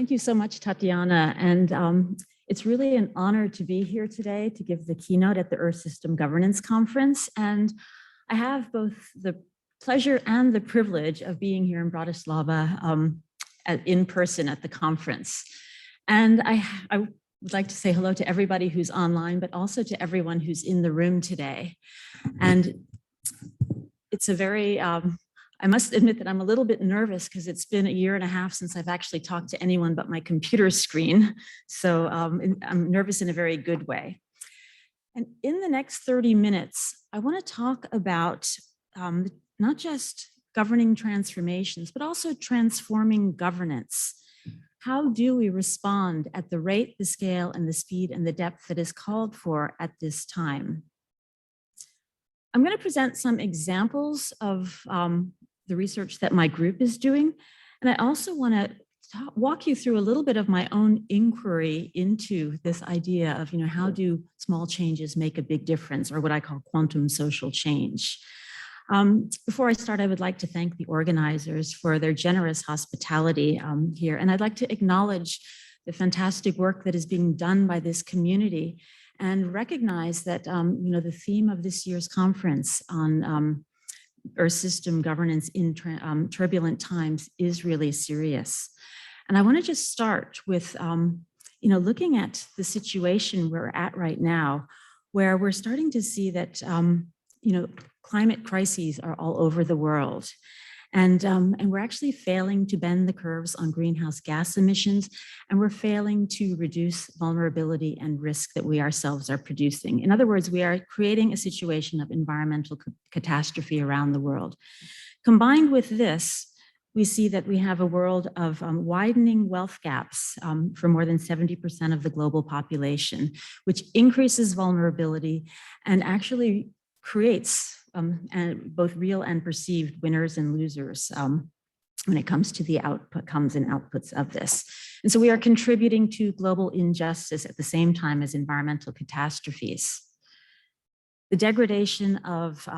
Thank you so much, Tatiana. And it's really an honor to be here today to give the keynote at the Earth System Governance Conference. And I have both the pleasure and the privilege of being here in Bratislava in person at the conference. And I would like to say hello to everybody who's online, but also to everyone who's in the room today. And it's a very, I must admit that I'm a little bit nervous because it's been a year and a half since I've actually talked to anyone but my computer screen. So I'm nervous in a very good way. And in the next 30 minutes, I want to talk about not just governing transformations, but also transforming governance. How do we respond at the rate, the scale, and the speed and the depth that is called for at this time? I'm going to present some examples of the research that my group is doing. And I also want to walk you through a little bit of my own inquiry into this idea of, how do small changes make a big difference, or what I call quantum social change. Before I start, I would like to thank the organizers for their generous hospitality here. And I'd like to acknowledge the fantastic work that is being done by this community and recognize that, the theme of this year's conference on Earth system governance in turbulent times is really serious. And I want to just start with, looking at the situation we're at right now, where we're starting to see that, climate crises are all over the world. And we're actually failing to bend the curves on greenhouse gas emissions, and we're failing to reduce vulnerability and risk that we ourselves are producing. In other words, we are creating a situation of environmental catastrophe around the world. Combined with this, we see that we have a world of widening wealth gaps for more than 70% of the global population, which increases vulnerability and actually creates and both real and perceived winners and losers when it comes to the outcomes and outputs of this. And so we are contributing to global injustice at the same time as environmental catastrophes. The degradation of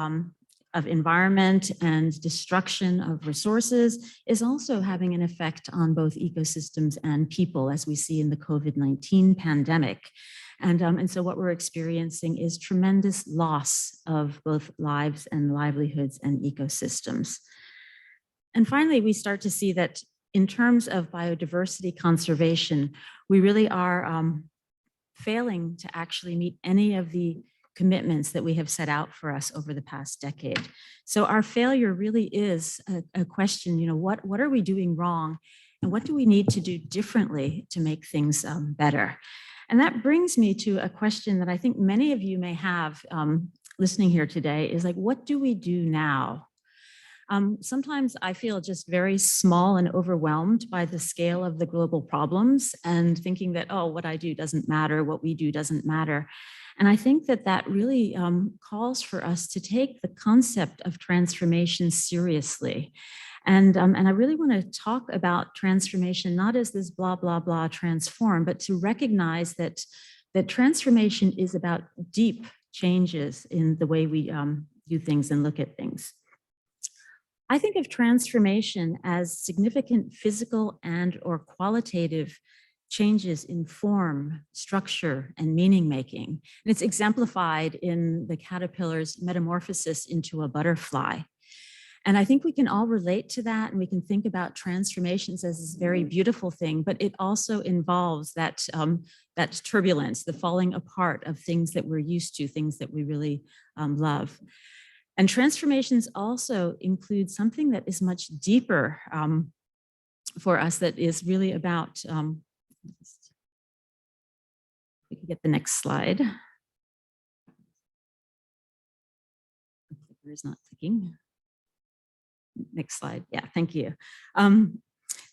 environment and destruction of resources is also having an effect on both ecosystems and people, as we see in the COVID-19 pandemic. And so what we're experiencing is tremendous loss of both lives and livelihoods and ecosystems. And finally, we start to see that in terms of biodiversity conservation, we really are failing to actually meet any of the commitments that we have set out for us over the past decade. So our failure really is a question, what are we doing wrong? And what do we need to do differently to make things better? And that brings me to a question that I think many of you may have listening here today is like, what do we do now? Sometimes I feel just very small and overwhelmed by the scale of the global problems and thinking that, oh, what I do doesn't matter, what we do doesn't matter. And I think that that really calls for us to take the concept of transformation seriously. And I really want to talk about transformation, not as this blah, blah, blah transform, but to recognize that transformation is about deep changes in the way we do things and look at things. I think of transformation as significant physical and or qualitative changes in form, structure, and meaning making. And it's exemplified in the caterpillar's metamorphosis into a butterfly. And I think we can all relate to that, and we can think about transformations as this very beautiful thing, but it also involves that, that turbulence, the falling apart of things that we're used to, things that we really love. And transformations also include something that is much deeper for us, that is really about, we can get the next slide. The clicker is not clicking. Next slide. Yeah, thank you.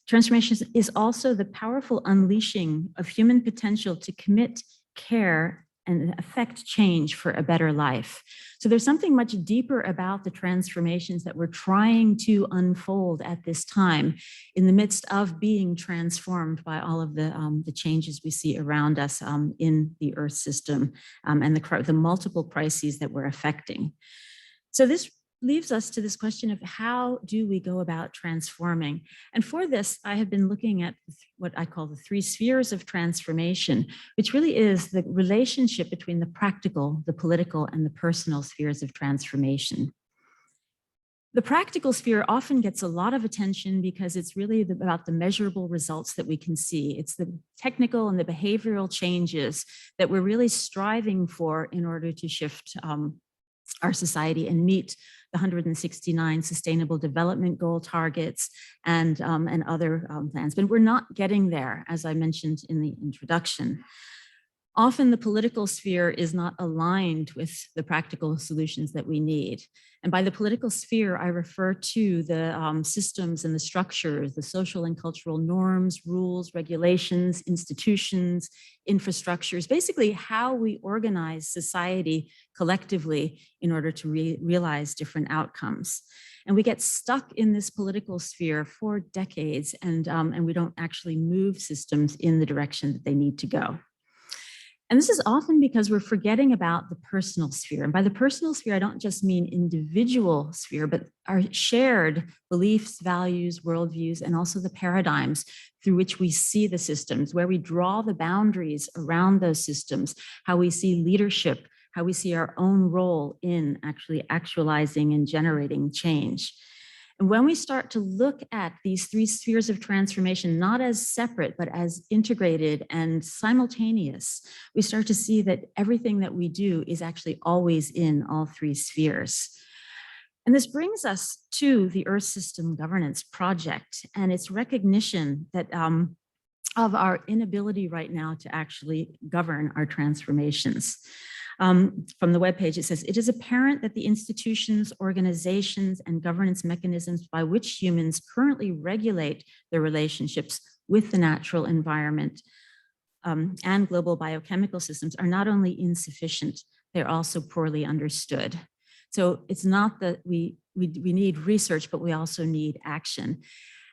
Transformation is also the powerful unleashing of human potential to commit, care, and affect change for a better life. So there's something much deeper about the transformations that we're trying to unfold at this time in the midst of being transformed by all of the changes we see around us in the Earth system and the multiple crises that we're affecting. So this leaves us to this question of how do we go about transforming? And for this, I have been looking at what I call the three spheres of transformation, which really is the relationship between the practical, the political, and the personal spheres of transformation. The practical sphere often gets a lot of attention because it's really about the measurable results that we can see. It's the technical and the behavioral changes that we're really striving for in order to shift our society and meet the 169 Sustainable Development Goal targets and other plans. But we're not getting there, as I mentioned in the introduction. Often the political sphere is not aligned with the practical solutions that we need. And by the political sphere, I refer to the systems and the structures, the social and cultural norms, rules, regulations, institutions, infrastructures, basically how we organize society collectively in order to realize different outcomes. And we get stuck in this political sphere for decades, and we don't actually move systems in the direction that they need to go. And this is often because we're forgetting about the personal sphere. And by the personal sphere, I don't just mean individual sphere, but our shared beliefs, values, worldviews, and also the paradigms through which we see the systems, where we draw the boundaries around those systems, how we see leadership, how we see our own role in actually actualizing and generating change. And when we start to look at these three spheres of transformation, not as separate, but as integrated and simultaneous, we start to see that everything that we do is actually always in all three spheres. And this brings us to the Earth System Governance Project and its recognition that of our inability right now to actually govern our transformations. From the webpage, it says, it is apparent that the institutions, organizations, and governance mechanisms by which humans currently regulate their relationships with the natural environment and global biochemical systems are not only insufficient, they're also poorly understood. So it's not that we need research, but we also need action.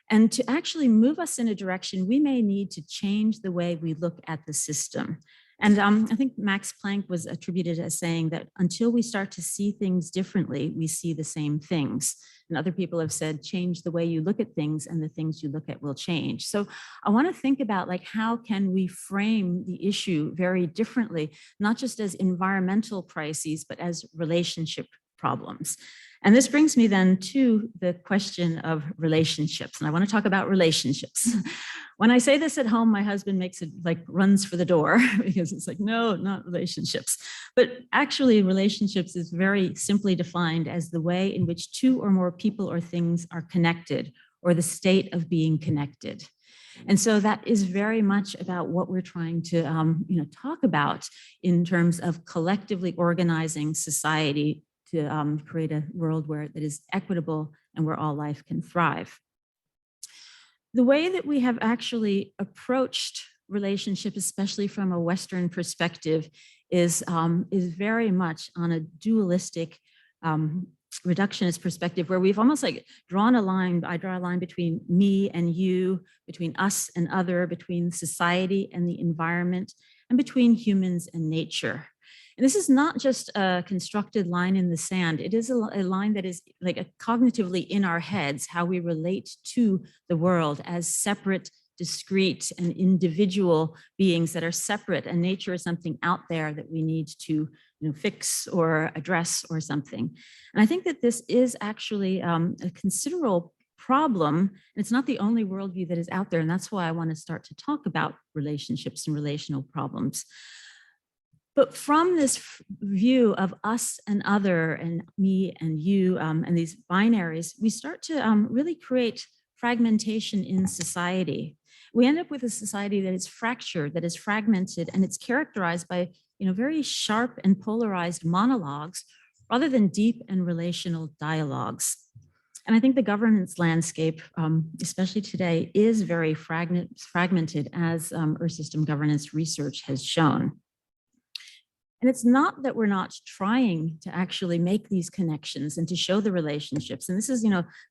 And to actually move us in a direction, we may need to change the way we look at the system. And I think Max Planck was attributed as saying that until we start to see things differently, we see the same things. And other people have said, change the way you look at things and the things you look at will change. So I want to think about like, how can we frame the issue very differently, not just as environmental crises, but as relationship problems. And this brings me then to the question of relationships. And I want to talk about relationships. When I say this at home, my husband makes it like runs for the door because it's like, no, not relationships. But actually relationships is very simply defined as the way in which two or more people or things are connected, or the state of being connected. And so that is very much about what we're trying to talk about in terms of collectively organizing society to create a world where that is equitable and where all life can thrive. The way that we have actually approached relationship, especially from a Western perspective, is very much on a dualistic reductionist perspective, where we've almost like drawn a line. I draw a line between me and you, between us and other, between society and the environment, and between humans and nature. And this is not just a constructed line in the sand. It is a line that is like cognitively in our heads, how we relate to the world as separate, discrete, and individual beings that are separate, and nature is something out there that we need to fix or address or something. And I think that this is actually a considerable problem, and it's not the only worldview that is out there, and that's why I want to start to talk about relationships and relational problems. But from this view of us and other, and me and you, and these binaries, we start to really create fragmentation in society. We end up with a society that is fractured, that is fragmented, and it's characterized by very sharp and polarized monologues rather than deep and relational dialogues. And I think the governance landscape, especially today, is very fragmented, as Earth System governance research has shown. And it's not that we're not trying to actually make these connections and to show the relationships. And this is,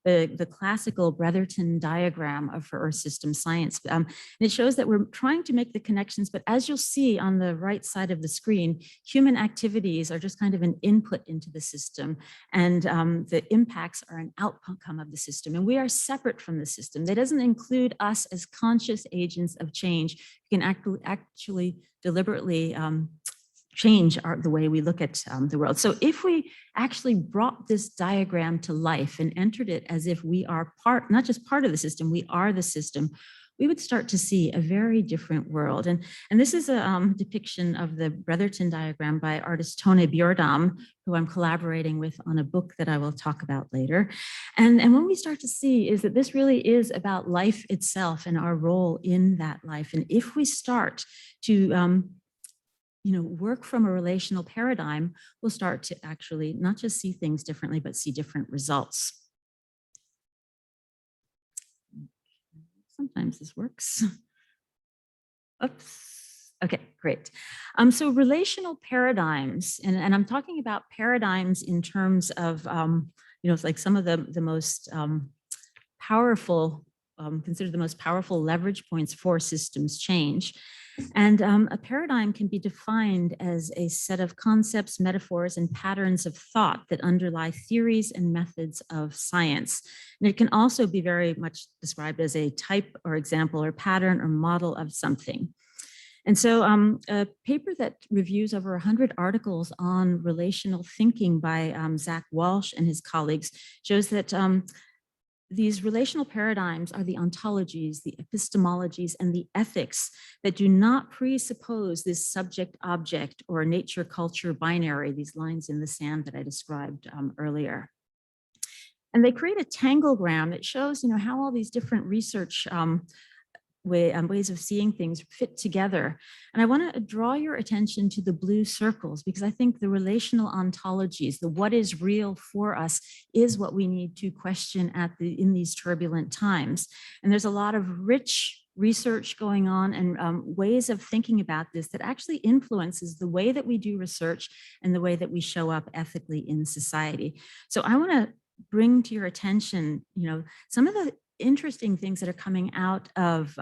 the classical Brotherton diagram for Earth system science. And it shows that we're trying to make the connections, but as you'll see on the right side of the screen, human activities are just kind of an input into the system, and the impacts are an outcome of the system. And we are separate from the system. That doesn't include us as conscious agents of change. You can actually deliberately change the way we look at the world. So if we actually brought this diagram to life and entered it as if we are not just part of the system, we are the system, we would start to see a very different world. And this is a depiction of the Brotherton diagram by artist Tone Bjordam, who I'm collaborating with on a book that I will talk about later. And when we start to see is that this really is about life itself and our role in that life. And if we start to work from a relational paradigm, we'll start to actually not just see things differently, but see different results. Sometimes this works. Oops. Okay, great. So relational paradigms, and I'm talking about paradigms in terms of, it's like some of the most powerful, considered the most powerful leverage points for systems change. And a paradigm can be defined as a set of concepts, metaphors, and patterns of thought that underlie theories and methods of science. And it can also be very much described as a type or example or pattern or model of something. And so a paper that reviews over 100 articles on relational thinking by Zach Walsh and his colleagues shows that these relational paradigms are the ontologies, the epistemologies, and the ethics that do not presuppose this subject-object or nature-culture binary, these lines in the sand that I described earlier. And they create a tanglegram that shows, how all these different research ways of seeing things fit together. And I want to draw your attention to the blue circles, because I think the relational ontologies, the what is real for us, is what we need to question in these turbulent times. And there's a lot of rich research going on and ways of thinking about this that actually influences the way that we do research and the way that we show up ethically in society. So I want to bring to your attention, some of the interesting things that are coming out of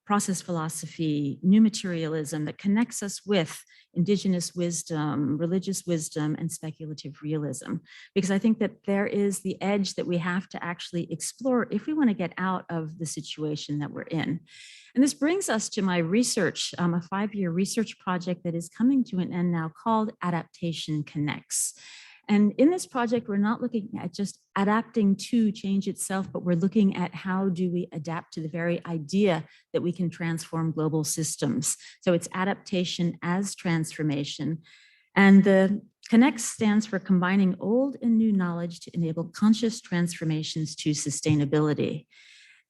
process philosophy, new materialism that connects us with indigenous wisdom, religious wisdom, and speculative realism. Because I think that there is the edge that we have to actually explore if we want to get out of the situation that we're in. And this brings us to my research, a 5-year research project that is coming to an end now called Adaptation Connects. And in this project, we're not looking at just adapting to change itself, but we're looking at how do we adapt to the very idea that we can transform global systems. So it's adaptation as transformation. And the Connect stands for combining old and new knowledge to enable conscious transformations to sustainability.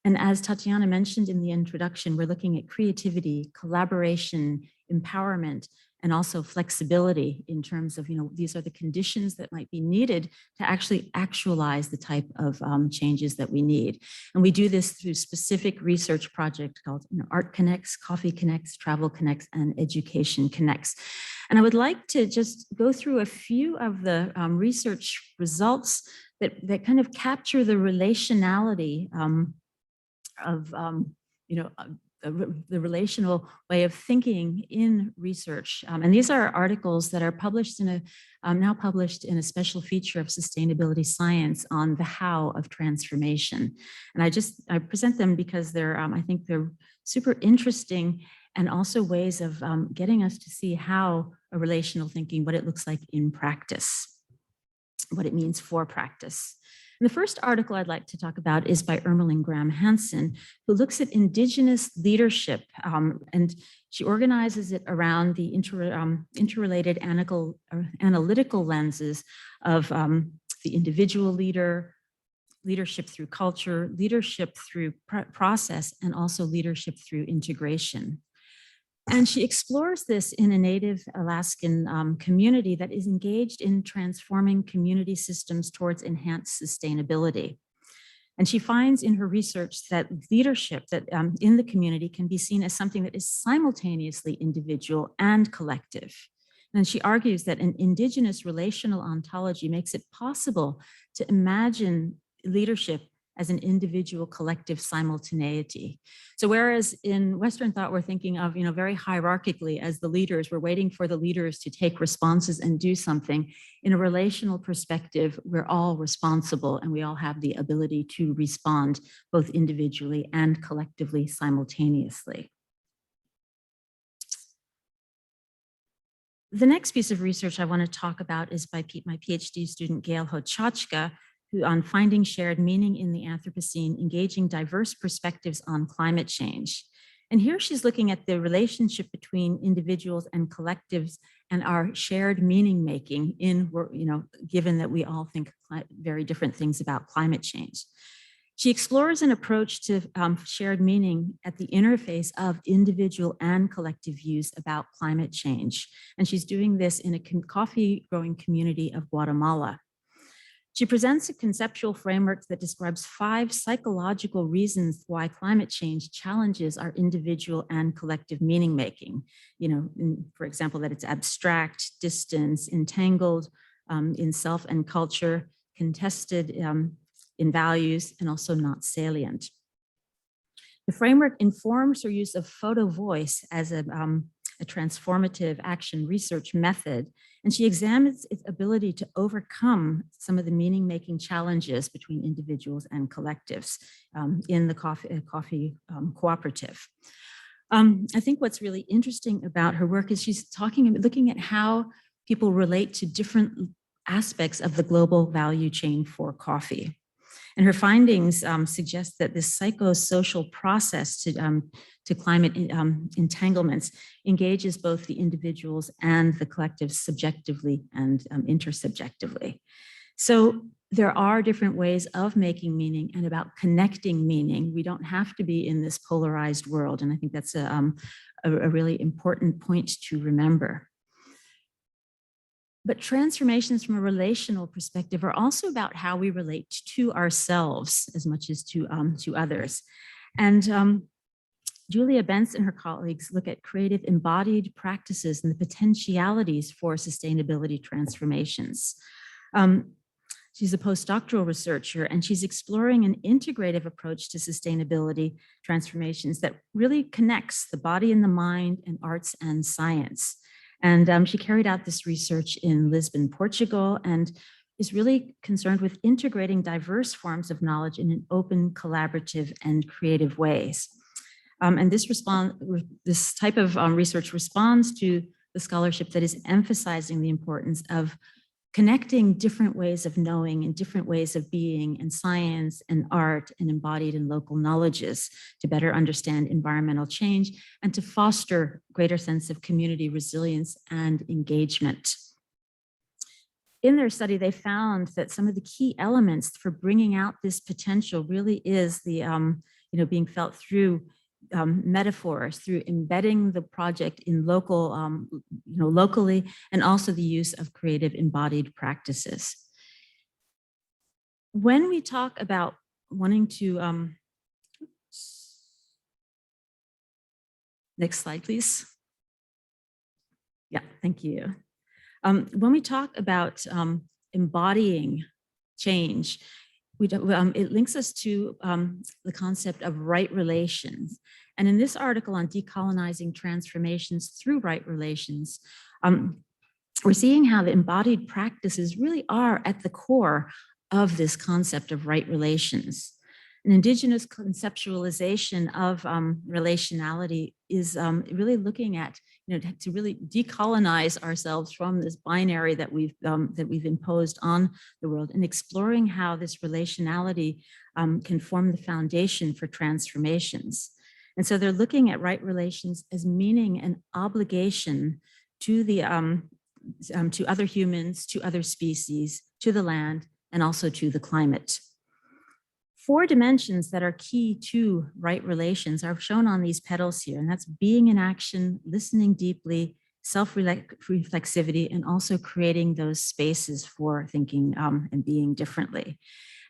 And as Tatiana mentioned in the introduction, we're looking at creativity, collaboration, empowerment, and also flexibility in terms of, these are the conditions that might be needed to actually actualize the type of changes that we need. And we do this through specific research projects called Art Connects, Coffee Connects, Travel Connects, and Education Connects. And I would like to just go through a few of the research results that kind of capture the relationality of the relational way of thinking in research. And these are articles that are published now published in a special feature of sustainability science on the how of transformation. And I present them because I think they're super interesting, and also ways of getting us to see how a relational thinking, what it looks like in practice, what it means for practice. And the first article I'd like to talk about is by Ermeline Graham Hansen, who looks at Indigenous leadership, and she organizes it around the interrelated analytical lenses of the individual leader, leadership through culture, leadership through process, and also leadership through integration. And she explores this in a Native Alaskan community that is engaged in transforming community systems towards enhanced sustainability. And she finds in her research that leadership that in the community can be seen as something that is simultaneously individual and collective. And she argues that an indigenous relational ontology makes it possible to imagine leadership as an individual collective simultaneity. So whereas in Western thought, we're thinking of, very hierarchically as the leaders, we're waiting for the leaders to take responses and do something. In a relational perspective, we're all responsible and we all have the ability to respond both individually and collectively simultaneously. The next piece of research I want to talk about is by my PhD student, Gail Hochachka, who on finding shared meaning in the Anthropocene, engaging diverse perspectives on climate change. And here she's looking at the relationship between individuals and collectives and our shared meaning making given that we all think very different things about climate change. She explores an approach to shared meaning at the interface of individual and collective views about climate change. And she's doing this in a coffee growing community of Guatemala. She presents a conceptual framework that describes 5 psychological reasons why climate change challenges our individual and collective meaning making. For example, that it's abstract, distant, entangled in self and culture, contested in values, and also not salient. The framework informs her use of photo voice as a transformative action research method, and she examines its ability to overcome some of the meaning-making challenges between individuals and collectives in the coffee cooperative. I think what's really interesting about her work is she's looking at how people relate to different aspects of the global value chain for coffee. And her findings suggest that this psychosocial process to climate entanglements engages both the individuals and the collectives subjectively and intersubjectively. So there are different ways of making meaning and about connecting meaning. We don't have to be in this polarized world. And I think that's a really important point to remember. But transformations from a relational perspective are also about how we relate to ourselves as much as to others. And Julia Bentz and her colleagues look at creative embodied practices and the potentialities for sustainability transformations. She's a postdoctoral researcher, and she's exploring an integrative approach to sustainability transformations that really connects the body and the mind and arts and science. And she carried out this research in Lisbon, Portugal, and is really concerned with integrating diverse forms of knowledge in an open, collaborative, and creative ways. And this type of research responds to the scholarship that is emphasizing the importance of connecting different ways of knowing and different ways of being and science and art and embodied and local knowledges to better understand environmental change and to foster greater sense of community resilience and engagement. In their study, they found that some of the key elements for bringing out this potential really is the, being felt through metaphors, through embedding the project in locally, and also the use of creative embodied practices. When we talk about wanting to, next slide, please. Yeah, thank you. When we talk about embodying change, it links us to the concept of right relations. And in this article on decolonizing transformations through right relations, we're seeing how the embodied practices really are at the core of this concept of right relations. An Indigenous conceptualization of relationality is really looking at, to really decolonize ourselves from this binary that we've imposed on the world, and exploring how this relationality can form the foundation for transformations. And so they're looking at right relations as meaning an obligation to the to other humans, to other species, to the land, and also to the climate. 4 dimensions that are key to right relations are shown on these petals here, and that's being in action, listening deeply, self-reflexivity, and also creating those spaces for thinking and being differently.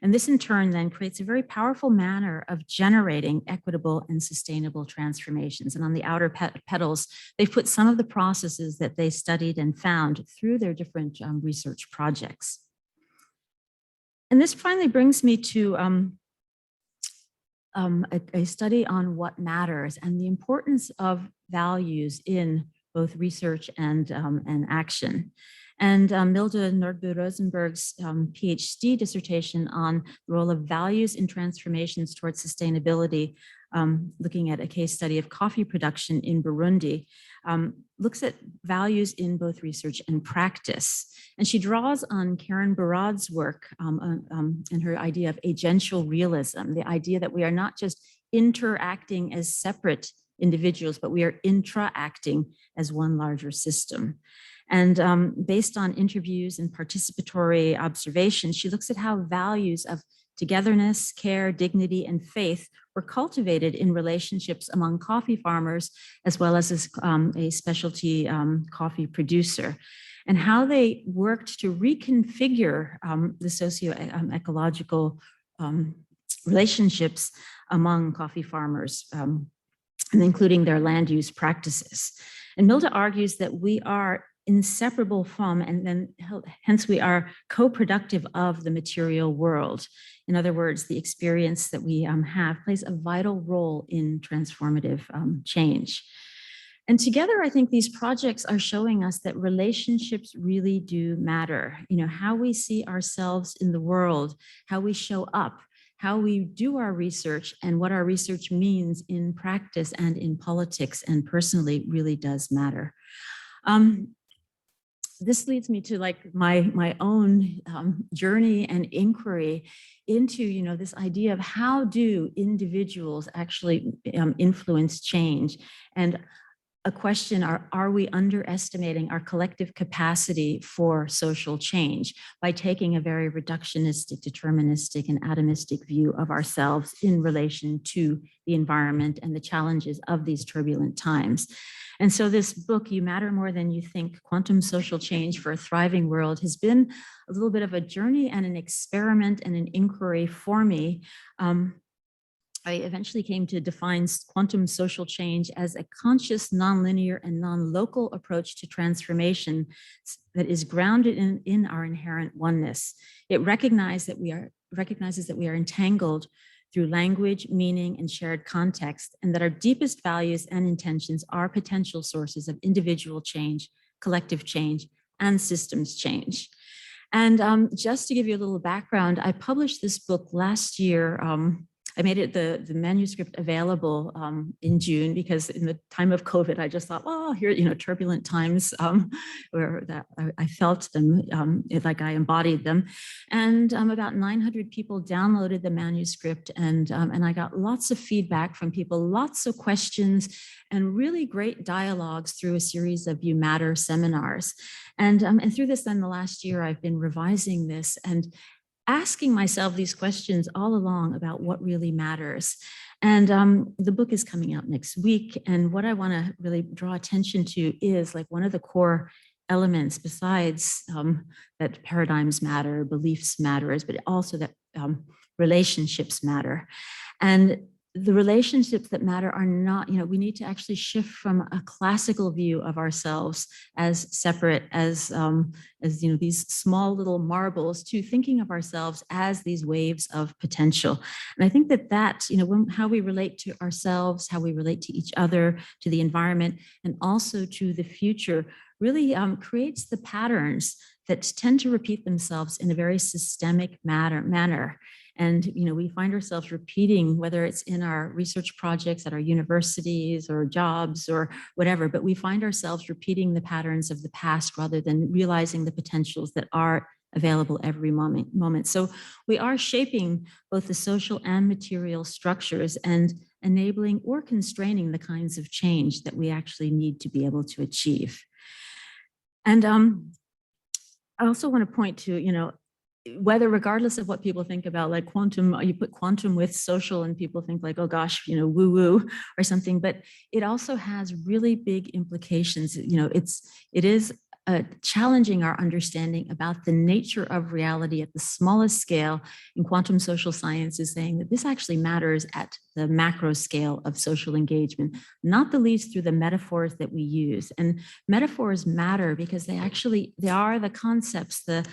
And this in turn then creates a very powerful manner of generating equitable and sustainable transformations. And on the outer petals, they've put some of the processes that they studied and found through their different research projects. And this finally brings me to a study on what matters and the importance of values in both research and action. And Milda Nordby-Rosenberg's PhD dissertation on the role of values in transformations towards sustainability, looking at a case study of coffee production in Burundi, looks at values in both research and practice. And she draws on Karen Barad's work and her idea of agential realism, the idea that we are not just interacting as separate individuals, but we are intra-acting as one larger system. And based on interviews and participatory observations, she looks at how values of togetherness, care, dignity, and faith were cultivated in relationships among coffee farmers, as well as a specialty coffee producer, and how they worked to reconfigure the socio-ecological relationships among coffee farmers, and including their land use practices. And Milda argues that we are inseparable from, and then hence we are co-productive of the material world. In other words, the experience that we have plays a vital role in transformative change. And together, I think these projects are showing us that relationships really do matter. You know, how we see ourselves in the world, how we show up, how we do our research, and what our research means in practice and in politics and personally really does matter. This leads me to like my own journey and inquiry into, you know, this idea of how do individuals actually influence change, and a question, are we underestimating our collective capacity for social change by taking a very reductionistic, deterministic, and atomistic view of ourselves in relation to the environment and the challenges of these turbulent times? And so this book, You Matter More Than You Think, Quantum Social Change for a Thriving World, has been a little bit of a journey and an experiment and an inquiry for me. I eventually came to define quantum social change as a conscious, nonlinear, and non-local approach to transformation that is grounded in our inherent oneness. It recognizes that we are entangled through language, meaning, and shared context, and that our deepest values and intentions are potential sources of individual change, collective change, and systems change. And just to give you a little background, I published this book last year. I made it the manuscript available in June, because in the time of COVID, I just thought, well, here, you know, turbulent times where that I felt them, like I embodied them. And about 900 people downloaded the manuscript, and I got lots of feedback from people, lots of questions, and really great dialogues through a series of You Matter seminars. And through this, then the last year, I've been revising this and asking myself these questions all along about what really matters. And the book is coming out next week. And what I want to really draw attention to is like one of the core elements, besides that paradigms matter, beliefs matter, but also that relationships matter. And the relationships that matter are not, you know, we need to actually shift from a classical view of ourselves as separate, as you know, these small little marbles, to thinking of ourselves as these waves of potential. And I think that, you know, how we relate to ourselves, how we relate to each other, to the environment, and also to the future, really creates the patterns that tend to repeat themselves in a very systemic manner. And, you know, we find ourselves repeating, whether it's in our research projects at our universities or jobs or whatever, but we find ourselves repeating the patterns of the past rather than realizing the potentials that are available every moment. So we are shaping both the social and material structures and enabling or constraining the kinds of change that we actually need to be able to achieve. And I also want to point to, you know, whether regardless of what people think about like quantum, you put quantum with social and people think like, oh gosh, you know, woo woo or something, but it also has really big implications. You know, it is challenging our understanding about the nature of reality at the smallest scale. And quantum social science is saying that this actually matters at the macro scale of social engagement, not the least through the metaphors that we use. And metaphors matter because they are the concepts, they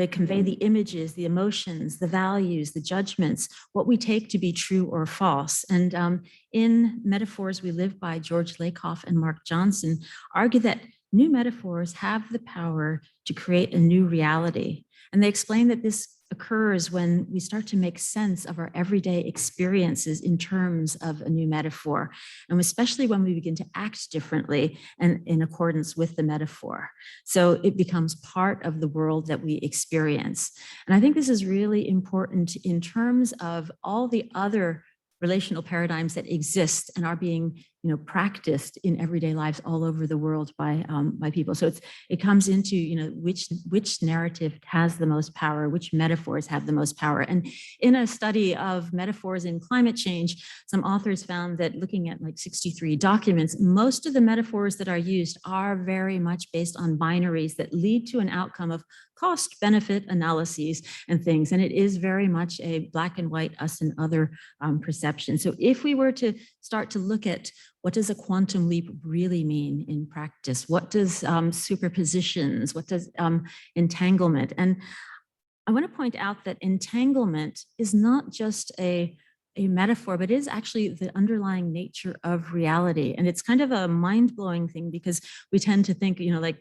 convey the images, the emotions, the values, the judgments, what we take to be true or false. And in Metaphors We Live By, George Lakoff and Mark Johnson argue that new metaphors have the power to create a new reality. And they explain that this occurs when we start to make sense of our everyday experiences in terms of a new metaphor, and especially when we begin to act differently and in accordance with the metaphor. So it becomes part of the world that we experience. And I think this is really important in terms of all the other relational paradigms that exist and are being practiced in everyday lives all over the world by people. So it comes into which narrative has the most power, which metaphors have the most power. And in a study of metaphors in climate change, some authors found that looking at like 63 documents, most of the metaphors that are used are very much based on binaries that lead to an outcome of cost-benefit analyses and things. And it is very much a black and white, us and other perception. So if we were to start to look at what does a quantum leap really mean in practice? What does superpositions? What does entanglement? And I want to point out that entanglement is not just a metaphor, but it is actually the underlying nature of reality. And it's kind of a mind-blowing thing because we tend to think, to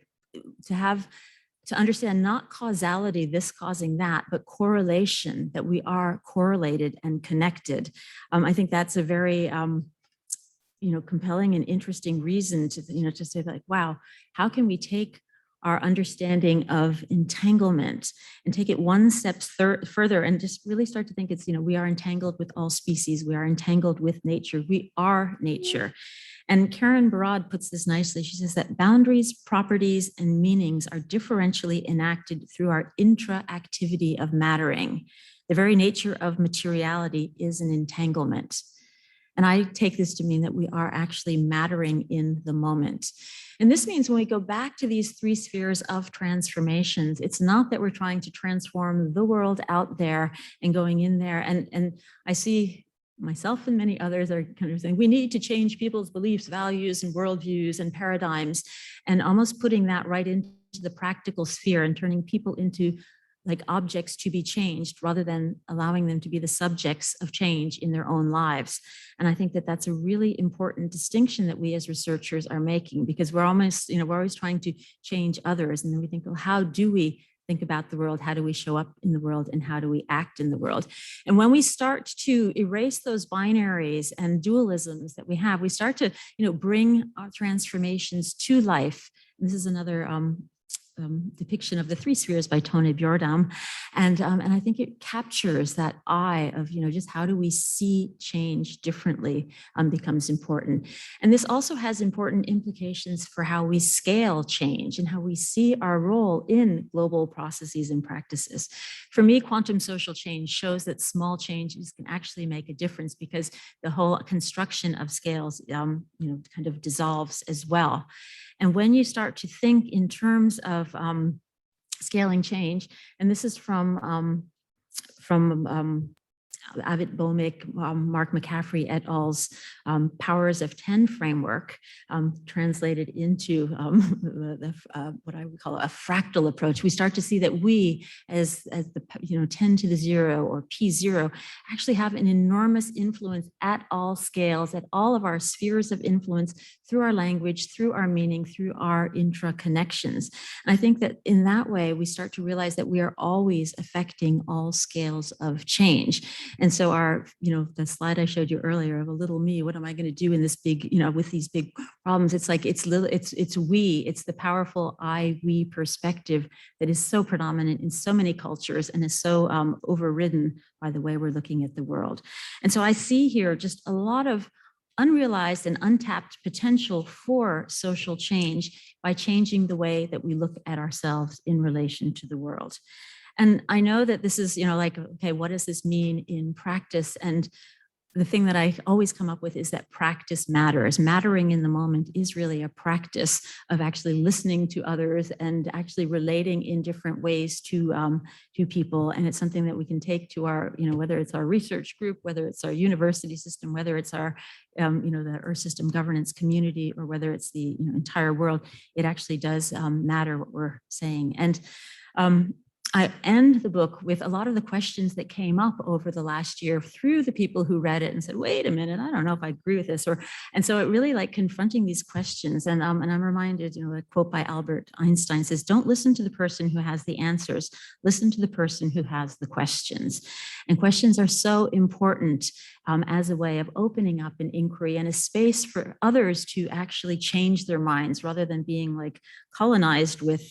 understand not causality, this causing that, but correlation, that we are correlated and connected. I think that's a very compelling and interesting reason to say like, wow, how can we take our understanding of entanglement and take it one step further and just really start to think it's, we are entangled with all species, we are entangled with nature, we are nature. And Karen Barad puts this nicely. She says that boundaries, properties, and meanings are differentially enacted through our intra-activity of mattering. The very nature of materiality is an entanglement. And I take this to mean that we are actually mattering in the moment. And this means when we go back to these three spheres of transformations, it's not that we're trying to transform the world out there and going in there. And I see myself and many others are kind of saying, we need to change people's beliefs, values, and worldviews and paradigms, and almost putting that right into the practical sphere and turning people into like objects to be changed rather than allowing them to be the subjects of change in their own lives. And I think that that's a really important distinction that we as researchers are making, because we're almost, we're always trying to change others. And then we think, well, how do we think about the world? How do we show up in the world? And how do we act in the world? And when we start to erase those binaries and dualisms that we have, we start to, bring our transformations to life. And this is another depiction of the three spheres by Tone Bjordam. And I think it captures that eye of, just how do we see change differently becomes important. And this also has important implications for how we scale change and how we see our role in global processes and practices. For me, quantum social change shows that small changes can actually make a difference because the whole construction of scales, kind of dissolves as well. And when you start to think in terms of scaling change, and this is from Avit Bomik, Mark McCaffrey et al.'s Powers of 10 framework, translated into what I would call a fractal approach. We start to see that we, as the 10 to the 0 or P0, actually have an enormous influence at all scales, at all of our spheres of influence, through our language, through our meaning, through our intra-connections. And I think that in that way, we start to realize that we are always affecting all scales of change. And so our, the slide I showed you earlier of a little me, what am I going to do in this big, with these big problems? It's like, it's we, it's the powerful I, we perspective that is so predominant in so many cultures and is so overridden by the way we're looking at the world. And so I see here just a lot of unrealized and untapped potential for social change by changing the way that we look at ourselves in relation to the world. And I know that this is, okay, what does this mean in practice? And the thing that I always come up with is that practice matters. Mattering in the moment is really a practice of actually listening to others and actually relating in different ways to people. And it's something that we can take to our, whether it's our research group, whether it's our university system, whether it's our, the Earth system governance community, or whether it's the entire world. It actually does matter what we're saying. And I end the book with a lot of the questions that came up over the last year through the people who read it and said, wait a minute, I don't know if I agree with this. And so it really like confronting these questions. And I'm reminded, a quote by Albert Einstein says, don't listen to the person who has the answers, listen to the person who has the questions. And questions are so important as a way of opening up an inquiry and a space for others to actually change their minds rather than being like colonized with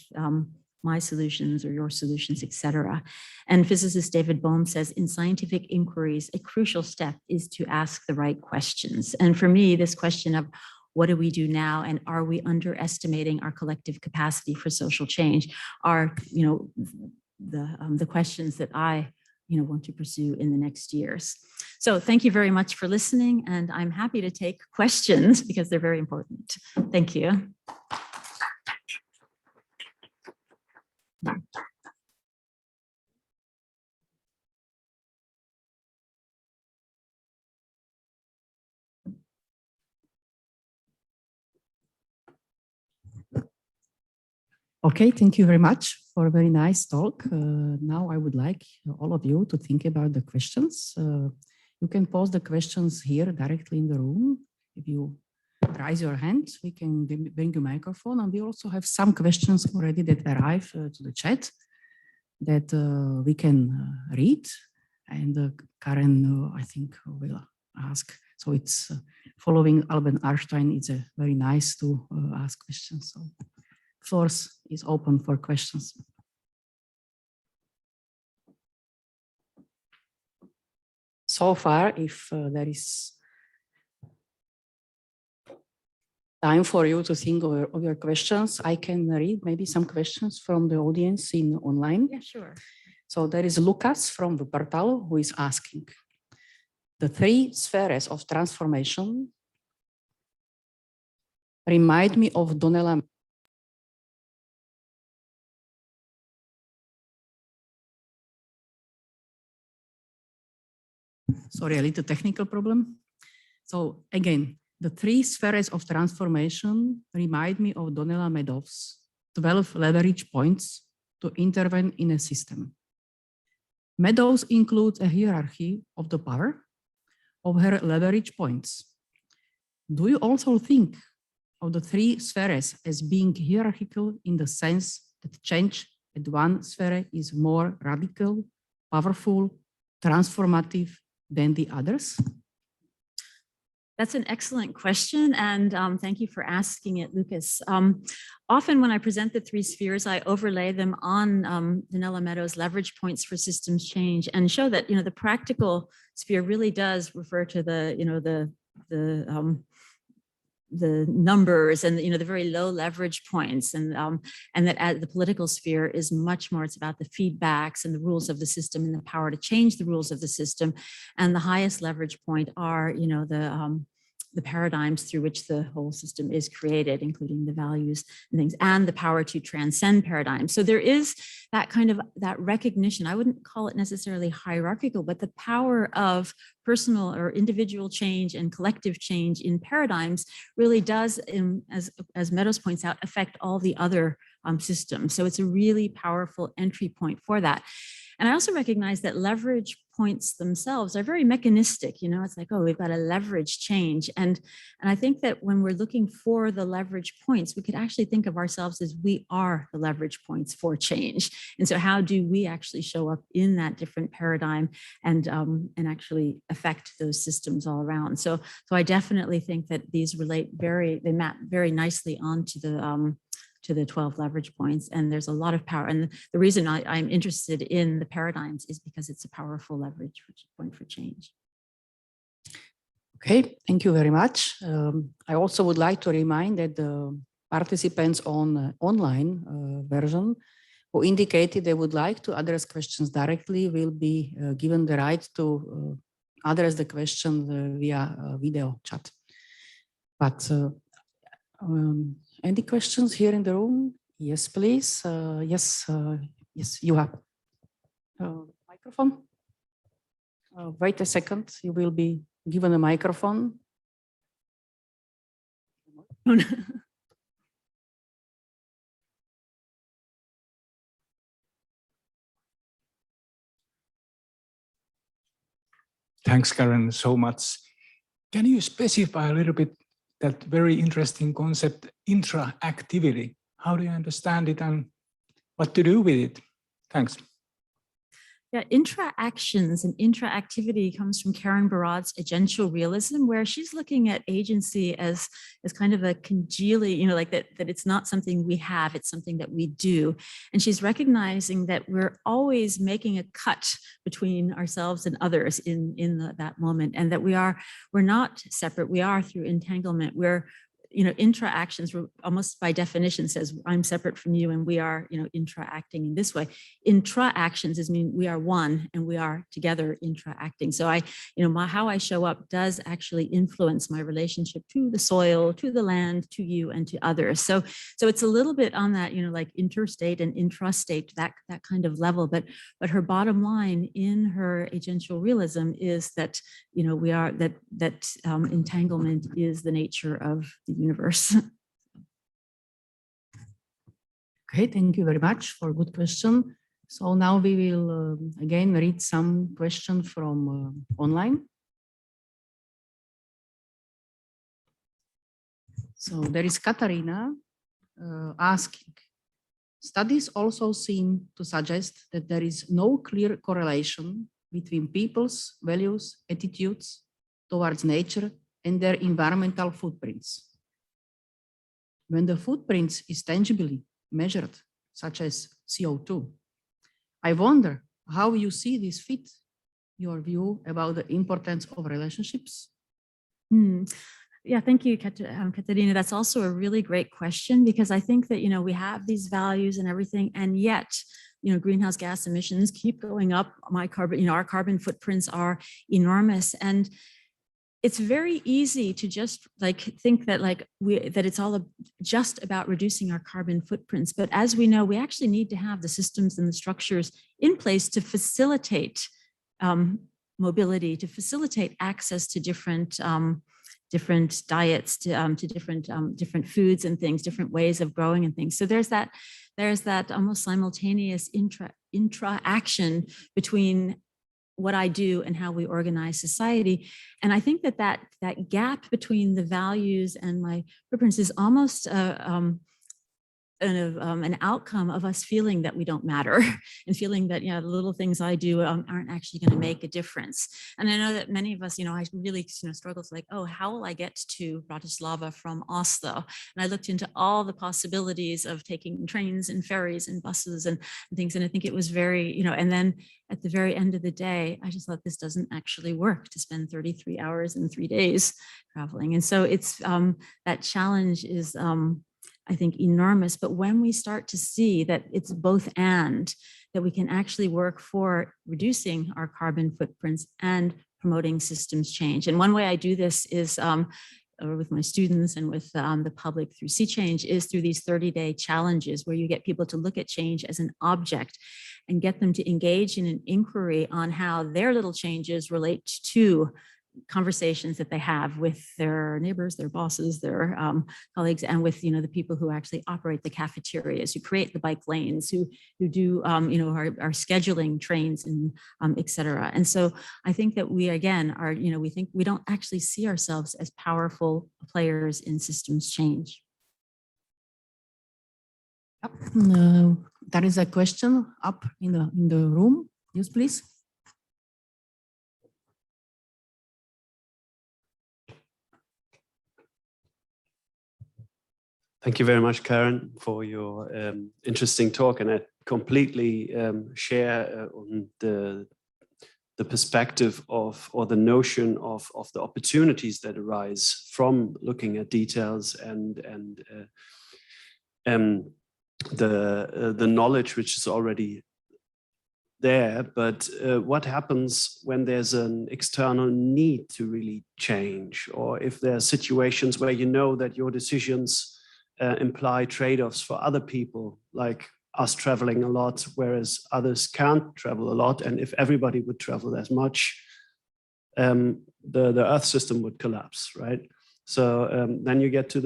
my solutions or your solutions, etc. And physicist David Bohm says, in scientific inquiries, a crucial step is to ask the right questions. And for me, this question of what do we do now, and are we underestimating our collective capacity for social change, are the questions that I want to pursue in the next years. So thank you very much for listening, and I'm happy to take questions because they're very important. Thank you. Okay, thank you very much for a very nice talk. Now I would like all of you to think about the questions. You can pose the questions here directly in the room. If you raise your hand, we can bring a microphone, and we also have some questions already that arrive to the chat that we can read, and Karen, I think, will ask. So it's following Albert Einstein, it's very nice to ask questions. So floor is open for questions. So far, if there is time for you to think of your questions, I can read maybe some questions from the audience in online. Yeah, sure. So there is Lucas from the portal who is asking, the 3 spheres of transformation remind me of Donella. Sorry, a little technical problem. So again, the 3 spheres of transformation remind me of Donella Meadows' 12 leverage points to intervene in a system. Meadows includes a hierarchy of the power of her leverage points. Do you also think of the 3 spheres as being hierarchical in the sense that change at one sphere is more radical, powerful, transformative than the others? That's an excellent question, and thank you for asking it, Lucas. Often when I present the 3 spheres, I overlay them on Donella Meadows' leverage points for systems change and show that the practical sphere really does refer to the numbers and the very low leverage points, and that the political sphere is much more, it's about the feedbacks and the rules of the system and the power to change the rules of the system. And the highest leverage point are the paradigms through which the whole system is created, including the values and things, and the power to transcend paradigms. So there is that kind of that recognition. I wouldn't call it necessarily hierarchical, but the power of personal or individual change and collective change in paradigms really does, as Meadows points out, affect all the other systems. So it's a really powerful entry point for that. And I also recognize that leverage points themselves are very mechanistic. It's like, oh, we've got to leverage change. And I think that when we're looking for the leverage points, we could actually think of ourselves as we are the leverage points for change. And so how do we actually show up in that different paradigm and actually affect those systems all around? So I definitely think that these they map very nicely onto the 12 leverage points, and there's a lot of power. And the reason I'm interested in the paradigms is because it's a powerful leverage point for change. Okay, thank you very much. I also would like to remind that the participants on online version who indicated they would like to address questions directly will be given the right to address the question via video chat. But any questions here in the room? Yes, please. Yes, you have microphone. Wait a second, you will be given a microphone. Thanks, Karen, so much. Can you specify a little bit that very interesting concept, intraactivity? How do you understand it and what to do with it? Thanks. Yeah, intra-actions and intra-activity comes from Karen Barad's agential realism, where she's looking at agency as kind of a congealing, you know, like that it's not something we have, it's something that we do. And she's recognizing that we're always making a cut between ourselves and others in that moment, and that we're not separate, we are through entanglement. We're, you know, intra-actions almost by definition says I'm separate from you and we are, you know, intra-acting in this way. Intra-actions is mean we are one and we are together intra-acting. So how I show up does actually influence my relationship to the soil, to the land, to you and to others. So it's a little bit on that, you know, like interstate and intrastate, that kind of level. But her bottom line in her agential realism is that, you know, we are that entanglement is the nature of the universe. Okay, thank you very much for a good question. So now we will again read some questions from online. So there is Katarina asking, studies also seem to suggest that there is no clear correlation between people's values, attitudes towards nature and their environmental footprints. When the footprint is tangibly measured, such as CO2, I wonder how you see this fit your view about the importance of relationships. Yeah, thank you, Katarina. That's also a really great question, because I think that, you know, we have these values and everything, and yet, you know, greenhouse gas emissions keep going up. Our carbon footprints are enormous, and it's very easy to just like think that that it's all just about reducing our carbon footprints. But as we know, we actually need to have the systems and the structures in place to facilitate mobility, to facilitate access to different diets, to different foods and things, different ways of growing and things. So there's that almost simultaneous intra-action between what I do and how we organize society. And I think that gap between the values and my footprints is almost an outcome of us feeling that we don't matter and feeling that, the little things I do aren't actually going to make a difference. And I know that many of us, I really struggle to oh, how will I get to Bratislava from Oslo? And I looked into all the possibilities of taking trains and ferries and buses and things. And I think it was very, and then at the very end of the day, I just thought this doesn't actually work to spend 33 hours and 3 days traveling. And so it's that challenge is, I think, enormous. But when we start to see that it's both and, that we can actually work for reducing our carbon footprints and promoting systems change. And one way I do this is with my students and with the public through Sea Change is through these 30-day challenges where you get people to look at change as an object and get them to engage in an inquiry on how their little changes relate to conversations that they have with their neighbors, their bosses, their colleagues, and with the people who actually operate the cafeterias, who create the bike lanes, who do are scheduling trains and et cetera. And so I think that we again are we think we don't actually see ourselves as powerful players in systems change. There is a question up in the room. Yes, please. Thank you very much, Karen, for your interesting talk, and I completely share on the perspective of, or the notion of the opportunities that arise from looking at details and the knowledge which is already there, but what happens when there's an external need to really change, or if there are situations where you know that your decisions imply trade-offs for other people, like us traveling a lot, whereas others can't travel a lot, and if everybody would travel as much, the Earth system would collapse, right? So then you get to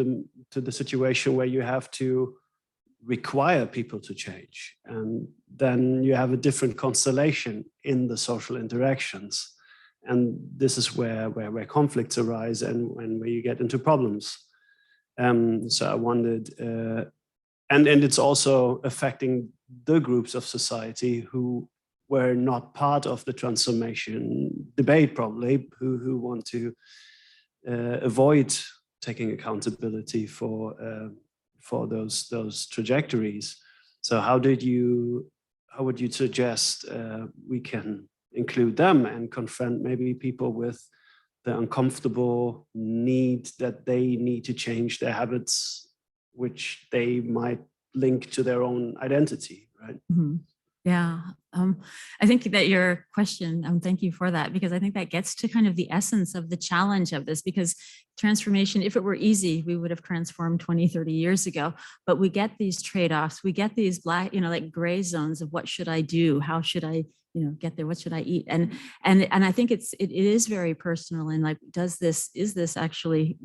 the situation where you have to require people to change, and then you have a different constellation in the social interactions, and this is where conflicts arise and where you get into problems. So I wondered, and it's also affecting the groups of society who were not part of the transformation debate, probably, who want to avoid taking accountability for those trajectories. So how would you suggest we can include them and confront maybe people with the uncomfortable need that they need to change their habits, which they might link to their own identity, right? Mm-hmm. Yeah, I think that your question, thank you for that, because I think that gets to kind of the essence of the challenge of this, because transformation, if it were easy, we would have transformed 20, 30 years ago, but we get these trade-offs, we get these black, like gray zones of what should I do? How should I, get there? What should I eat? And I think it is very personal, and like, is this actually,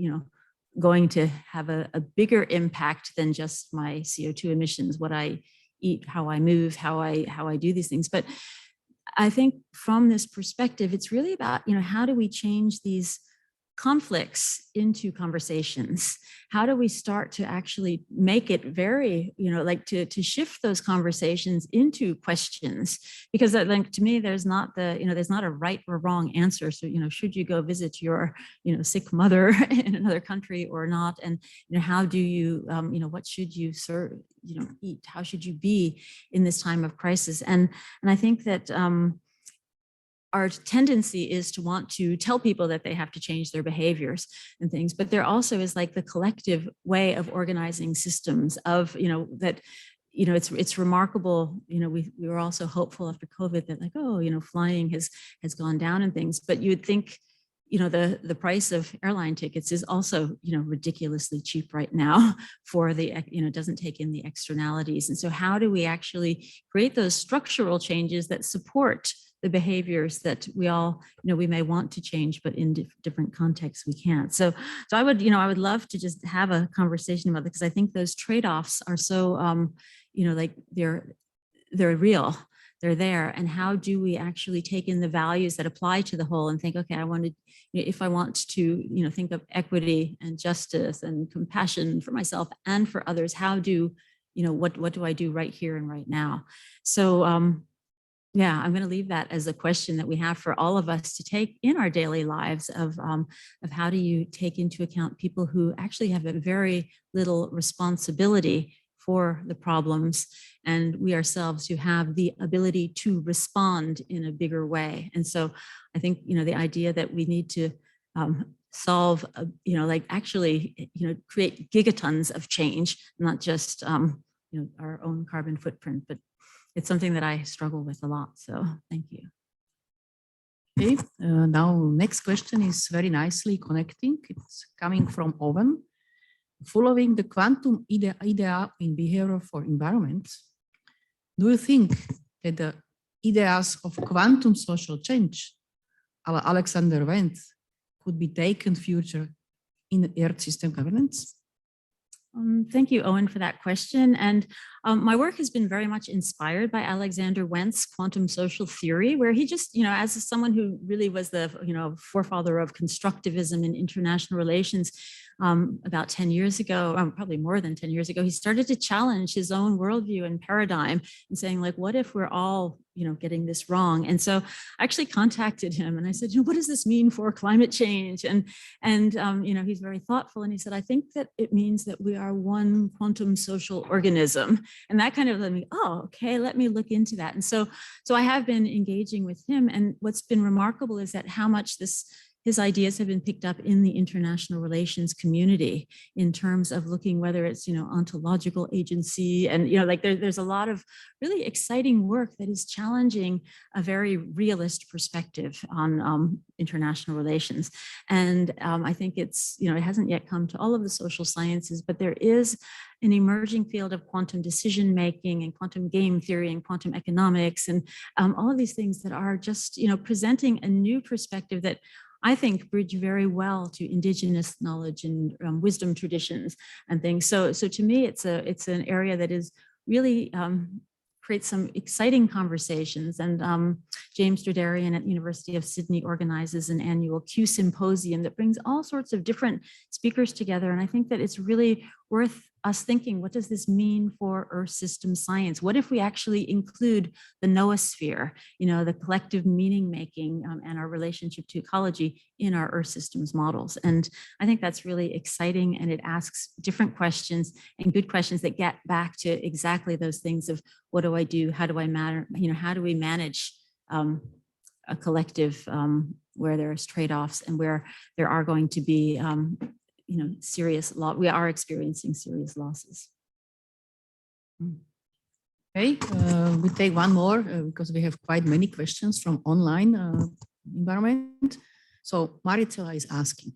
going to have a bigger impact than just my CO2 emissions, what I eat, how I move, how I do these things. But I think from this perspective, it's really about, how do we change these conflicts into conversations? How do we start to actually make it very, like to shift those conversations into questions? Because I think, to me, there's not a right or wrong answer. So, should you go visit your, sick mother in another country or not? And, how do you, what should you serve, eat? How should you be in this time of crisis? And I think that, our tendency is to want to tell people that they have to change their behaviors and things, but there also is like the collective way of organizing systems of, that, it's remarkable. We were also hopeful after COVID that, like, oh, flying has gone down and things, but you would think, the price of airline tickets is also, ridiculously cheap right now for the, doesn't take in the externalities. And so how do we actually create those structural changes that support the behaviors that we all, we may want to change, but in different contexts we can't. So I would, I would love to just have a conversation about it, because I think those trade-offs are so, like they're real, they're there. And how do we actually take in the values that apply to the whole and think, okay, if I want to, think of equity and justice and compassion for myself and for others, how do, what do I do right here and right now? So, yeah, I'm going to leave that as a question that we have for all of us to take in our daily lives of how do you take into account people who actually have a very little responsibility for the problems, and we ourselves who have the ability to respond in a bigger way. And so I think, the idea that we need to solve, like actually, create gigatons of change, not just, our own carbon footprint, but it's something that I struggle with a lot. So thank you. Okay, now next question is very nicely connecting. It's coming from Owen. Following the quantum idea in behavior for environment, do you think that the ideas of quantum social change, Alexander Wendt, could be taken future in Earth system governance? Thank you, Owen, for that question. And my work has been very much inspired by Alexander Wendt's quantum social theory, where he just, as someone who really was the, forefather of constructivism in international relations, about 10 years ago, probably more than 10 years ago, he started to challenge his own worldview and paradigm and saying, like, what if we're all, getting this wrong? And so I actually contacted him and I said, what does this mean for climate change? And he's very thoughtful. And he said, I think that it means that we are one quantum social organism. And that kind of let me, okay, let me look into that. And so I have been engaging with him. And what's been remarkable is that how much this his ideas have been picked up in the international relations community in terms of looking whether it's, ontological agency and, like there's a lot of really exciting work that is challenging a very realist perspective on international relations. And I think it's, it hasn't yet come to all of the social sciences, but there is an emerging field of quantum decision making and quantum game theory and quantum economics and all of these things that are just, presenting a new perspective that I think bridge very well to indigenous knowledge and wisdom traditions and things. So to me, it's an area that is really creates some exciting conversations. And James Derderian at University of Sydney organizes an annual Q Symposium that brings all sorts of different speakers together. And I think that it's really worth us thinking, what does this mean for Earth system science? What if we actually include the noosphere, the collective meaning making and our relationship to ecology in our Earth systems models? And I think that's really exciting, and it asks different questions and good questions that get back to exactly those things of what do I do? How do I matter? How do we manage a collective where there's trade-offs and where there are going to be serious loss. We are experiencing serious losses. Okay, we take one more because we have quite many questions from online environment. So Maritela is asking,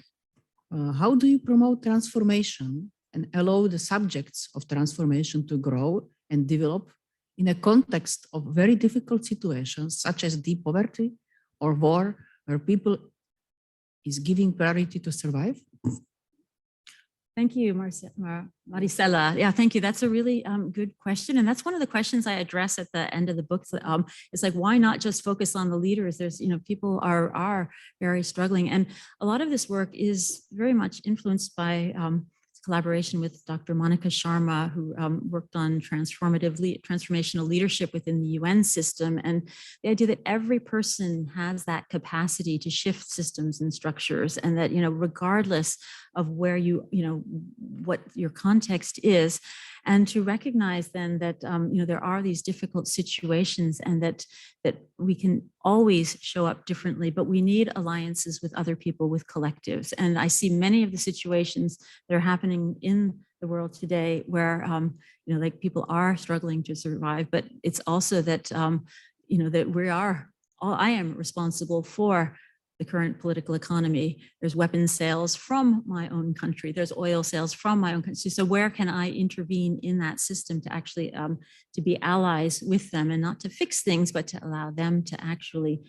how do you promote transformation and allow the subjects of transformation to grow and develop in a context of very difficult situations such as deep poverty or war, where people is giving priority to survive? Thank you, Maricela. Yeah, thank you. That's a really good question. And that's one of the questions I address at the end of the book. It's like, why not just focus on the leaders? There's, people are very struggling. And a lot of this work is very much influenced by collaboration with Dr. Monica Sharma, who worked on transformational leadership within the UN system. And the idea that every person has that capacity to shift systems and structures, and that, regardless of where what your context is, and to recognize then that, there are these difficult situations and that we can always show up differently, but we need alliances with other people, with collectives. And I see many of the situations that are happening in the world today where, like people are struggling to survive, but it's also that, that I am responsible for the current political economy. There's weapons sales from my own country. There's oil sales from my own country. So where can I intervene in that system to actually to be allies with them, and not to fix things, but to allow them to actually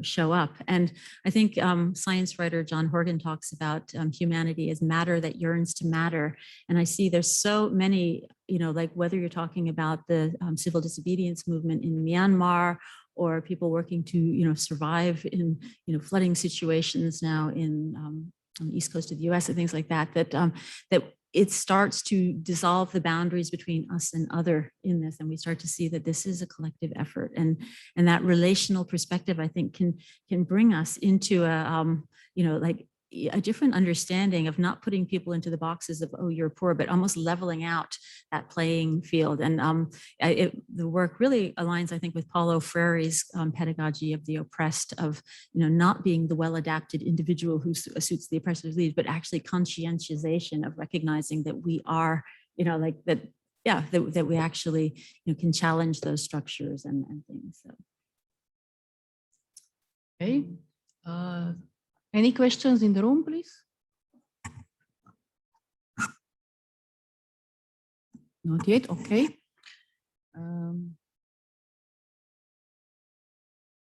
show up? And I think science writer John Horgan talks about humanity as matter that yearns to matter. And I see there's so many, like whether you're talking about the civil disobedience movement in Myanmar, or people working to, survive in, flooding situations now on the east coast of the US and things like that, that it starts to dissolve the boundaries between us and other in this. And we start to see that this is a collective effort. And that relational perspective, I think, can bring us into a different understanding of not putting people into the boxes of, oh, you're poor, but almost leveling out that playing field. And the work really aligns, I think, with Paulo Freire's pedagogy of the oppressed, of, not being the well-adapted individual who suits the oppressor's needs, but actually conscientization of recognizing that we are, that we actually, can challenge those structures and things. So. Okay. Any questions in the room, please? Not yet, okay.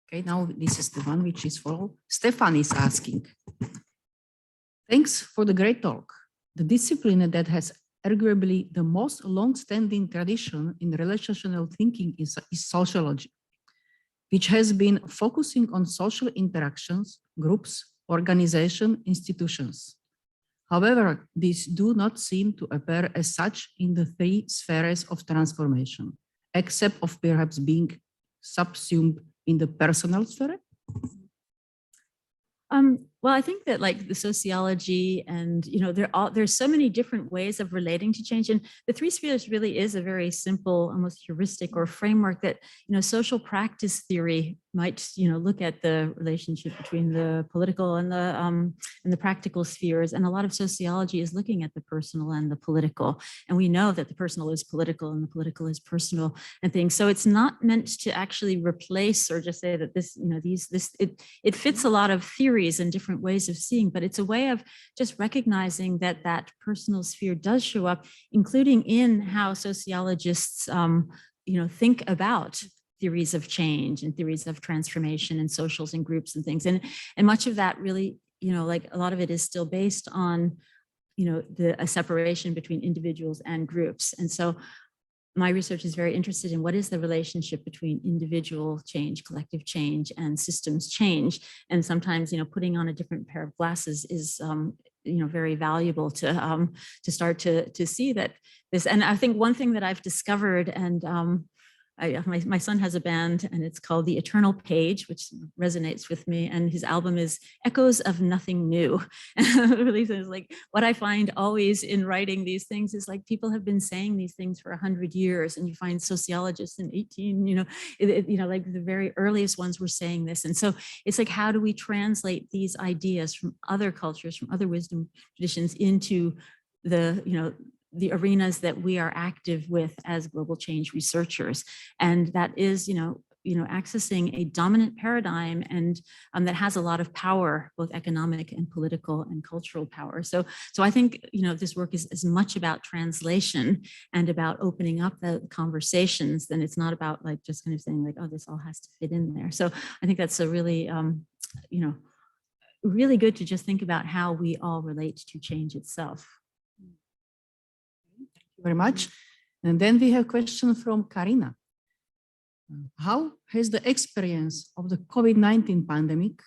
Okay, now this is the one which is for all. Stefan is asking, thanks for the great talk. The discipline that has arguably the most long-standing tradition in relational thinking is sociology, which has been focusing on social interactions, groups, organization, institutions. However, these do not seem to appear as such in the three spheres of transformation, except of perhaps being subsumed in the personal sphere. Well, I think that like the sociology and, there's so many different ways of relating to change. And the three spheres really is a very simple, almost heuristic or framework that, social practice theory might, look at the relationship between the political and the practical spheres. And a lot of sociology is looking at the personal and the political. And we know that the personal is political and the political is personal and things. So it's not meant to actually replace or just say that this, it fits a lot of theories and different ways of seeing, but it's a way of just recognizing that that personal sphere does show up, including in how sociologists, think about theories of change and theories of transformation and socials and groups and things. And much of that really, like a lot of it is still based on, a separation between individuals and groups. And so my research is very interested in what is the relationship between individual change, collective change, and systems change. And sometimes, putting on a different pair of glasses is, very valuable to start to see that this. And I think one thing that I've discovered, and my son has a band and it's called The Eternal Page, which resonates with me. And his album is Echoes of Nothing New. And really is like what I find always in writing these things is like people have been saying these things for 100 years, and you find sociologists in 18, like the very earliest ones were saying this. And so it's like, how do we translate these ideas from other cultures, from other wisdom traditions into the arenas that we are active with as global change researchers? And that is, accessing a dominant paradigm and that has a lot of power, both economic and political and cultural power. So I think, this work is as much about translation and about opening up the conversations than it's not about like just kind of saying like, oh, this all has to fit in there. So I think that's a really, really good to just think about how we all relate to change itself. Very much. And then we have a question from Karina. How has the experience of the COVID-19 pandemic,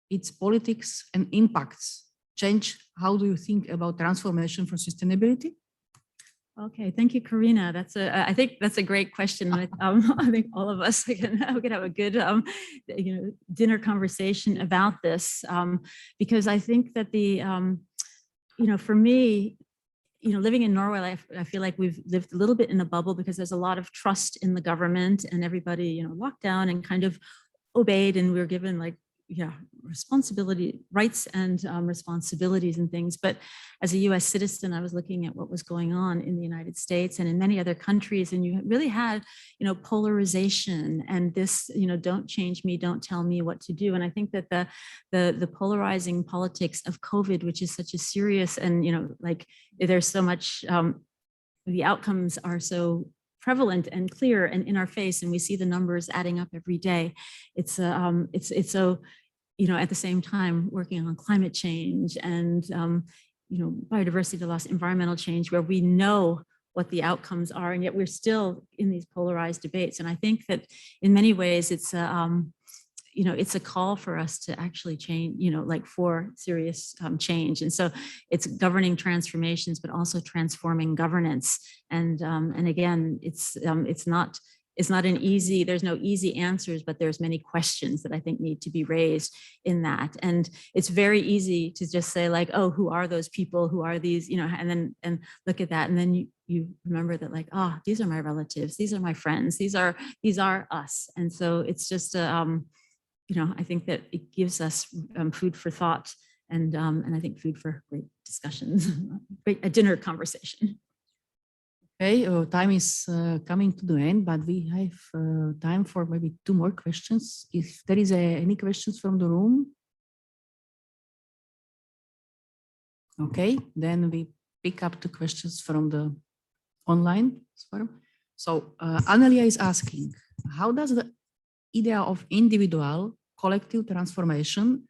its politics and impacts changed? How do you think about transformation for sustainability? Okay, thank you, Karina. I think that's a great question. I think all of us can have a good, dinner conversation about this, because I think that for me, living in Norway, I feel like we've lived a little bit in a bubble because there's a lot of trust in the government and everybody, locked down and kind of obeyed, and we were given like, rights and responsibilities and things. But as a US citizen, I was looking at what was going on in the United States and in many other countries, and you really had, polarization and this, don't change me, don't tell me what to do. And I think that the polarizing politics of COVID, which is such a serious and, like there's so much, the outcomes are so prevalent and clear and in our face, and we see the numbers adding up every day. It's so, at the same time working on climate change and biodiversity loss, environmental change, where we know what the outcomes are, and yet we're still in these polarized debates. And I think that in many ways it's it's a call for us to actually change, like for serious change. And so it's governing transformations, but also transforming governance. And again, it's not an easy, there's no easy answers, but there's many questions that I think need to be raised in that. And it's very easy to just say like, oh, who are those people? Who are these, and look at that. And then you remember that like, oh, these are my relatives. These are my friends. These are us. And so it's just I think that it gives us food for thought and I think food for great discussions, a dinner conversation. Okay, time is coming to the end, but we have time for maybe 2 more questions. If there is any questions from the room. Okay, then we pick up the questions from the online forum. So Annelia is asking, how does the idea of individual collective transformation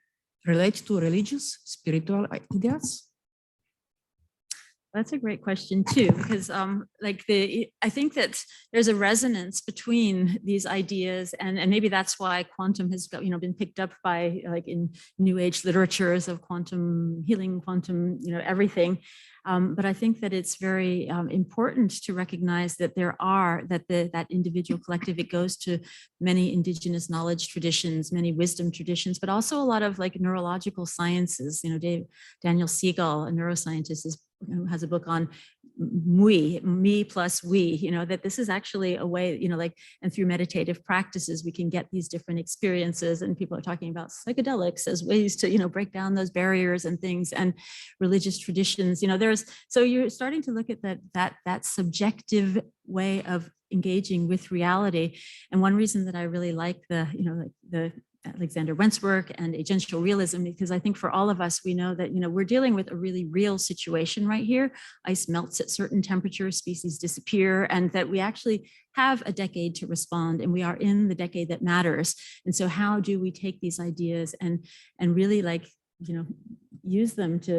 relate to religious, spiritual ideas? That's a great question too, because I think that there's a resonance between these ideas, and maybe that's why quantum has been picked up by in New Age literatures of quantum healing, quantum everything. But I think that it's very important to recognize that that individual collective, it goes to many indigenous knowledge traditions, many wisdom traditions, but also a lot of neurological sciences. Daniel Siegel, a neuroscientist, has a book on me plus we, that this is actually a way, and through meditative practices, we can get these different experiences. And people are talking about psychedelics as ways to, break down those barriers and things, and religious traditions, so you're starting to look at that subjective way of engaging with reality. And one reason that I really like the Alexander Wentz work and agential realism, because I think for all of us, we know that, we're dealing with a really real situation right here. Ice melts at certain temperatures, species disappear, and that we actually have a decade to respond, and we are in the decade that matters. And so how do we take these ideas and really use them to,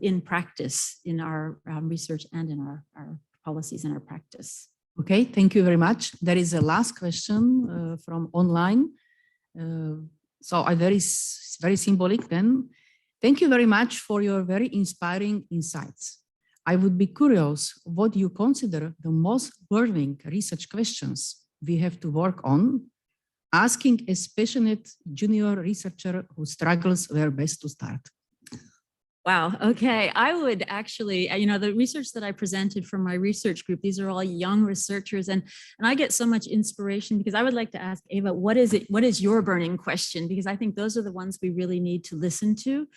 in practice, in our research and in our policies and our practice? Okay, thank you very much. There is a last question from online. So very symbolic then. Thank you very much for your very inspiring insights. I would be curious what you consider the most burning research questions we have to work on, asking a passionate junior researcher who struggles where best to start. Wow. Okay. I would actually, the research that I presented from my research group, these are all young researchers, and I get so much inspiration, because I would like to ask Eva, what is your burning question? Because I think those are the ones we really need to listen to.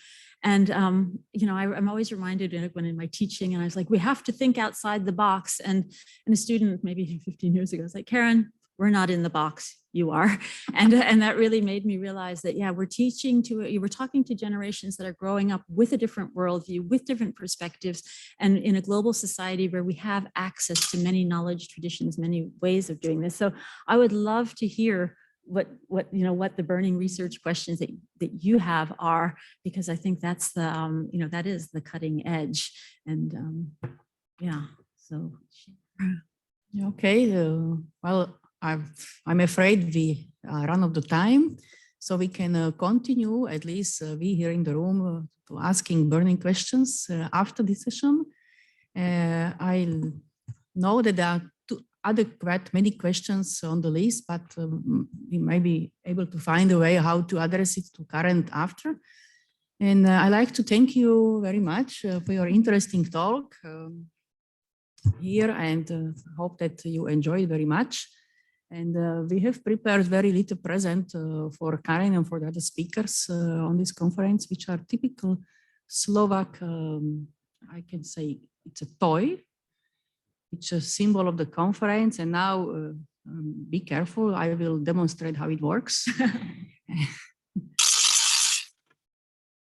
And, I'm always reminded when in my teaching, and I was like, we have to think outside the box. And a student maybe 15 years ago was like, Karen, we're not in the box, you are. And that really made me realize that, yeah, we're talking to generations that are growing up with a different worldview, with different perspectives, and in a global society where we have access to many knowledge traditions, many ways of doing this. So I would love to hear what the burning research questions that you have are, because I think that's that is the cutting edge. And yeah, so. Okay, well, I'm afraid we run out of time, so we can continue, at least we here in the room, to asking burning questions after this session. I know that there are quite many questions on the list, but we may be able to find a way how to address it to Karen after. And I'd like to thank you very much for your interesting talk here, and hope that you enjoyed very much. And we have prepared very little present for Karen and for the other speakers on this conference, which are typical Slovak, I can say it's a toy. It's a symbol of the conference. And now be careful, I will demonstrate how it works.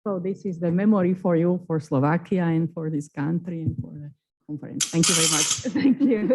So this is the memory for you, for Slovakia and for this country and for the conference. Thank you very much. Thank you.